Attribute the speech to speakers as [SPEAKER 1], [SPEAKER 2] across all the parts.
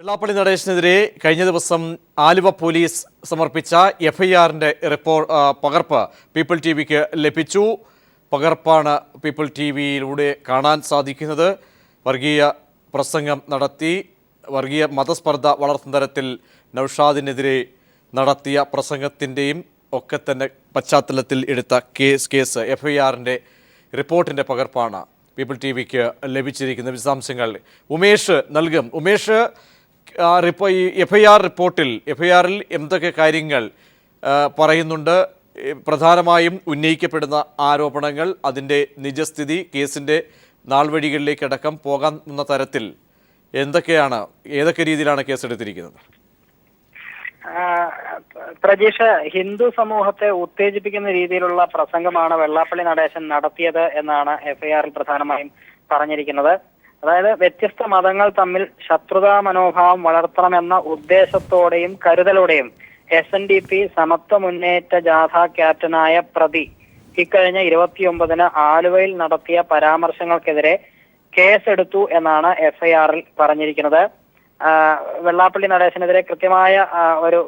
[SPEAKER 1] വെള്ളാപ്പള്ളി നടേശനെതിരെ കഴിഞ്ഞ ദിവസം ആലുവ പോലീസ് സമർപ്പിച്ച എഫ്ഐആറിന്റെ പകർപ്പ് പീപ്പിൾ ടിവിക്ക് ലഭിച്ചു. പകർപ്പാണ് പീപ്പിൾ ടിവിയിലൂടെ കാണാൻ സാധിക്കുന്നത്. വർഗീയ പ്രസംഗം നടത്തി വർഗീയ മതസ്പർദ്ധ വളർത്തുന്ന തരത്തിൽ നൗഷാദിനെതിരെ നടത്തിയ പ്രസംഗത്തിൻ്റെയും ഒക്കെ തന്നെ പശ്ചാത്തലത്തിൽ എടുത്ത കേസ് എഫ്ഐആറിൻ്റെ റിപ്പോർട്ടിൻ്റെ പകർപ്പാണ് പീപ്പിൾ ടിവിക്ക് ലഭിച്ചിരിക്കുന്ന. വിശദാംശങ്ങൾ ഉമേഷ് നൽകും. ഉമേഷ്, ഈ എഫ്ഐആറിൽ എന്തൊക്കെ കാര്യങ്ങൾ പറയുന്നുണ്ട്? പ്രധാനമായും ഉന്നയിക്കപ്പെടുന്ന ആരോപണങ്ങൾ, അതിൻ്റെ നിജസ്ഥിതി, കേസിൻ്റെ നാൾവഴികളിലേക്കടക്കം പോകാവുന്ന തരത്തിൽ ഏതൊക്കെ രീതിയിലാണ് കേസെടുത്തിരിക്കുന്നത്?
[SPEAKER 2] പ്രജീഷ്, ഹിന്ദു സമൂഹത്തെ ഉത്തേജിപ്പിക്കുന്ന രീതിയിലുള്ള പ്രസംഗമാണ് വെള്ളാപ്പള്ളി നടേശൻ നടത്തിയത് എന്നാണ് എഫ്ഐആറിൽ പ്രധാനമായും പറഞ്ഞിരിക്കുന്നത്. അതായത് വ്യത്യസ്ത മതങ്ങൾ തമ്മിൽ ശത്രുതാ മനോഭാവം വളർത്തണമെന്ന ഉദ്ദേശത്തോടെയും കരുതലോടെയും SNDP സമത്വ മുന്നേറ്റ ജാഥ ക്യാപ്റ്റനായ പ്രതി ഇക്കഴിഞ്ഞ 29-ന് ആലുവയിൽ നടത്തിയ പരാമർശങ്ങൾക്കെതിരെ കേസെടുത്തു എന്നാണ് എഫ്ഐആറിൽ പറഞ്ഞിരിക്കുന്നത്. വെള്ളാപ്പള്ളി നടേശനെതിരെ കൃത്യമായ ഒരു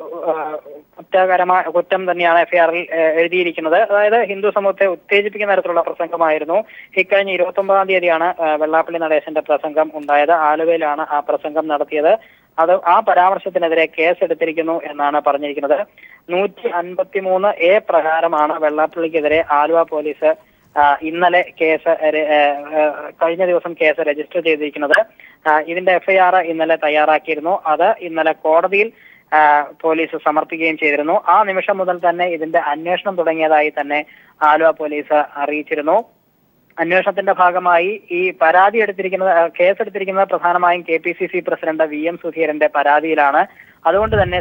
[SPEAKER 2] കുറ്റം തന്നെയാണ് എഫ്ഐആറിൽ എഴുതിയിരിക്കുന്നത്. അതായത് ഹിന്ദു സമൂഹത്തെ ഉത്തേജിപ്പിക്കുന്ന തരത്തിലുള്ള പ്രസംഗമായിരുന്നു. ഇക്കഴിഞ്ഞ 29-ാം തീയതിയാണ് വെള്ളാപ്പള്ളി നടേശന്റെ പ്രസംഗം ഉണ്ടായത്. ആലുവയിലാണ് ആ പ്രസംഗം നടത്തിയത്. ആ പരാമർശത്തിനെതിരെ കേസെടുത്തിരിക്കുന്നു എന്നാണ് പറഞ്ഞിരിക്കുന്നത്. 153A പ്രകാരമാണ് വെള്ളാപ്പള്ളിക്കെതിരെ ആലുവ പോലീസ് ഇന്നലെ കഴിഞ്ഞ ദിവസം കേസ് രജിസ്റ്റർ ചെയ്തിരിക്കുന്നത്. ഇതിന്റെ എഫ്ഐആർ ഇന്നലെ തയ്യാറാക്കിയിരുന്നു. അത് ഇന്നലെ കോടതിയിൽ പോലീസ് സമർപ്പിക്കുകയും ചെയ്തിരുന്നു. ആ നിമിഷം മുതൽ തന്നെ ഇതിന്റെ അന്വേഷണം തുടങ്ങിയതായി തന്നെ ആലുവ പോലീസ് അറിയിച്ചിരുന്നു. അന്വേഷണത്തിന്റെ ഭാഗമായി ഈ കേസെടുത്തിരിക്കുന്നത് പ്രധാനമായും KPCC പ്രസിഡന്റ് VM സുധീരന്റെ പരാതിയിലാണ്. അതുകൊണ്ട് തന്നെ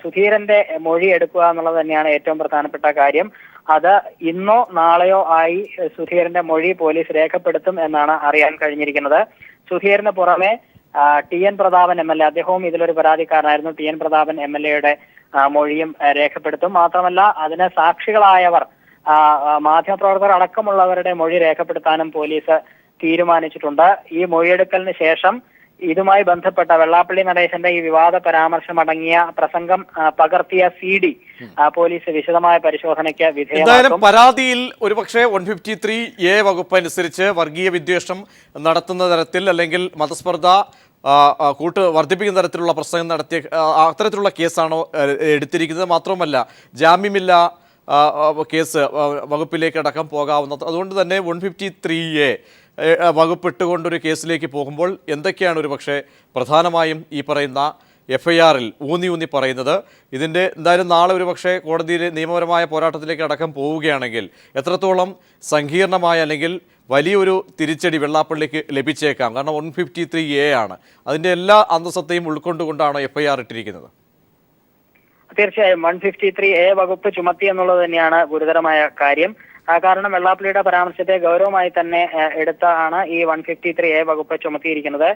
[SPEAKER 2] സുധീരന്റെ മൊഴി എടുക്കുക എന്നുള്ളത് തന്നെയാണ് ഏറ്റവും പ്രധാനപ്പെട്ട കാര്യം. അത് ഇന്നോ നാളെയോ ആയി സുധീരന്റെ മൊഴി പോലീസ് രേഖപ്പെടുത്തും എന്നാണ് അറിയാൻ കഴിഞ്ഞിരിക്കുന്നത്. സുധീരന് പുറമെ TN പ്രതാപൻ MLA, അദ്ദേഹവും ഇതിലൊരു പരാതിക്കാരനായിരുന്നു. TN പ്രതാപൻ MLAയുടെ മൊഴിയും രേഖപ്പെടുത്തും. മാത്രമല്ല, അതിന് സാക്ഷികളായവർ, മാധ്യമപ്രവർത്തകർ അടക്കമുള്ളവരുടെ മൊഴി രേഖപ്പെടുത്താനും പോലീസ് തീരുമാനിച്ചിട്ടുണ്ട്. ഈ മൊഴിയെടുക്കലിന് ശേഷം ഇതുമായി ബന്ധപ്പെട്ട വെള്ളാപ്പള്ളി നടേശന്റെ ഈ വിവാദ പരാമർശം അടങ്ങിയ പ്രസംഗം പകർത്തിയ CD പോലീസ് വിശദമായ പരിശോധനയ്ക്ക് വിധേയമാക്കും.
[SPEAKER 1] പരാതിയിൽ ഒരുപക്ഷെ 153A വകുപ്പ് അനുസരിച്ച് വർഗീയ വിദ്വേഷം നടത്തുന്ന തരത്തിൽ അല്ലെങ്കിൽ മതസ്പർദ്ധ വർദ്ധിപ്പിക്കുന്ന തരത്തിലുള്ള പ്രസംഗം നടത്തിയ അത്തരത്തിലുള്ള കേസാണോ എടുത്തിരിക്കുന്നത്? മാത്രമല്ല, ജാമ്യമില്ല കേസ് വകുപ്പിലേക്ക് അടക്കം പോകാവുന്ന, അതുകൊണ്ട് തന്നെ 153A വകുപ്പ് ഇട്ടുകൊണ്ടൊരു കേസിലേക്ക് പോകുമ്പോൾ എന്തൊക്കെയാണ് ഒരു പക്ഷേ പ്രധാനമായും ഈ പറയുന്ന എഫ്ഐആറിൽ ഊന്നി പറയുന്നത്? ഇതിൻ്റെ എന്തായാലും നാളെ ഒരു പക്ഷേ കോടതിയിൽ നിയമപരമായ പോരാട്ടത്തിലേക്ക് അടക്കം പോവുകയാണെങ്കിൽ എത്രത്തോളം സങ്കീർണമായ അല്ലെങ്കിൽ വലിയൊരു തിരിച്ചടി വെള്ളാപ്പള്ളിക്ക് ലഭിച്ചേക്കാം? കാരണം 153A ആണ്. അതിൻ്റെ എല്ലാ അന്തസ്സത്തെയും ഉൾക്കൊണ്ടുകൊണ്ടാണ് എഫ്ഐആർ ഇട്ടിരിക്കുന്നത്.
[SPEAKER 2] തീർച്ചയായും 153A വകുപ്പ് ചുമത്തി എന്നുള്ളത് തന്നെയാണ് ഗുരുതരമായ കാര്യം. കാരണം വെള്ളാപ്പള്ളിയുടെ പരാമർശത്തെ ഗൗരവമായി തന്നെ എടുത്താണ് ഈ 153A വകുപ്പ് ചുമത്തിയിരിക്കുന്നത്.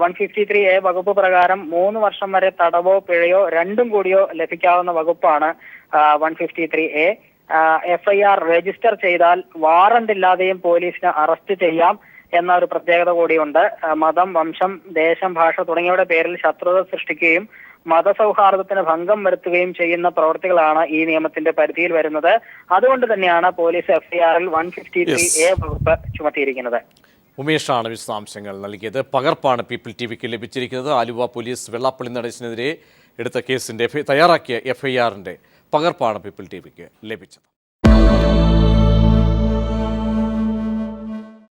[SPEAKER 2] 153A വകുപ്പ് പ്രകാരം 3 വർഷം വരെ തടവോ പിഴയോ രണ്ടും കൂടിയോ ലഭിക്കാവുന്ന വകുപ്പാണ് 153A. എഫ്ഐആർ രജിസ്റ്റർ ചെയ്താൽ വാറണ്ട് ഇല്ലാതെയും പോലീസിന് അറസ്റ്റ് ചെയ്യാം എന്ന ഒരു പ്രത്യേകത കൂടിയുണ്ട്. മതം, വംശം, ദേശം, ഭാഷ തുടങ്ങിയവയുടെ പേരിൽ ശത്രുത സൃഷ്ടിക്കുകയും മതസൗഹാർദ്ദത്തിന് ഭംഗം വരുത്തുകയും ചെയ്യുന്ന പ്രവൃത്തികളാണ് ഈ നിയമത്തിന്റെ പരിധിയിൽ വരുന്നത്. അതുകൊണ്ട് തന്നെയാണ് പോലീസ് എഫ്ഐആറിൽ 153A വകുപ്പ് ചുമത്തിയിരിക്കുന്നത്.
[SPEAKER 1] ഉമേഷാണ് വിശദാംശങ്ങൾ നൽകിയത്. പകർപ്പാണ് പീപ്പിൾ ടിവിക്ക് ലഭിച്ചിരിക്കുന്നത്. ആലുവ പോലീസ് വെള്ളാപ്പള്ളി നടേശനെതിരെ എടുത്ത കേസിന്റെ തയ്യാറാക്കിയ എഫ്ഐആറിന്റെ പകർപ്പാണ് പീപ്പിൾ ടിവിക്ക് ലഭിച്ചത്.